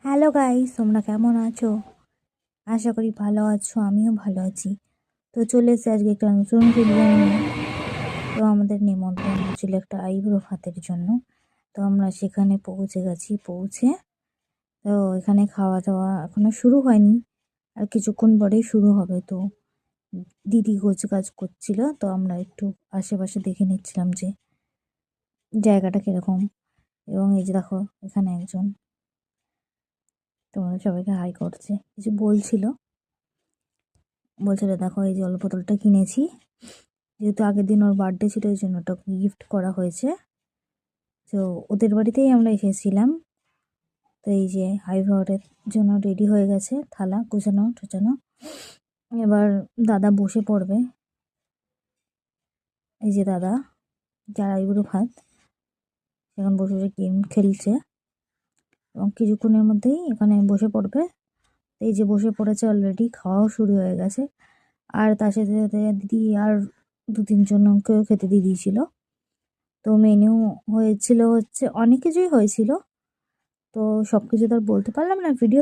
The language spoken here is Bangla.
হ্যালো গাইস, তোমরা কেমন আছো? আশা করি ভালো আছো, আমিও ভালো আছি। তো চলে এসেছি আজকে একটা নতুন ভিডিও নিয়ে। তো আমাদের নিমন্ত্রণ ছিল একটা আইব্রো ভাতের জন্য। তো আমরা সেখানে পৌঁছে গেছি। তো এখানে খাওয়া দাওয়া এখনো শুরু হয়নি, আর কিছুক্ষণ পরেই শুরু হবে। তো দিদি গোছগাছ করছিল, তো আমরা একটু আশেপাশে দেখে নিচ্ছিলাম যে জায়গাটা কিরকম। এবং এই যে দেখো, এখানে একজন তোমাদের সবাইকে হাই করছে, কিছু বলছিল দেখো এই জল বোতলটা কিনেছি, যেহেতু আগের দিন ওর বার্থডে ছিল, এই জন্য ওটা গিফট করা হয়েছে। তো ওদের বাড়িতেই আমরা এসেছিলাম। তো এই যে আইব্রোয়ের জন্য রেডি হয়ে গেছে, থালা গোছানো টোছানো। এবার দাদা বসে পড়বে। এই যে দাদা, যার আইব্রো ভাত, এখন বসে বসে গেম খেলছে এবং কিছুক্ষণের মধ্যেই এখানে বসে পড়বে। এই যে বসে পড়েছে, অলরেডি খাওয়াও শুরু হয়ে গেছে। আর তার সাথে সাথে দিদি আর দু তিনজনকেও খেতে দিয়ে দিয়েছিল। তো মেনু হয়েছিল হচ্ছে অনেক কিছুই হয়েছিল। তো সব কিছু তো আর বলতে পারলাম না ভিডিও।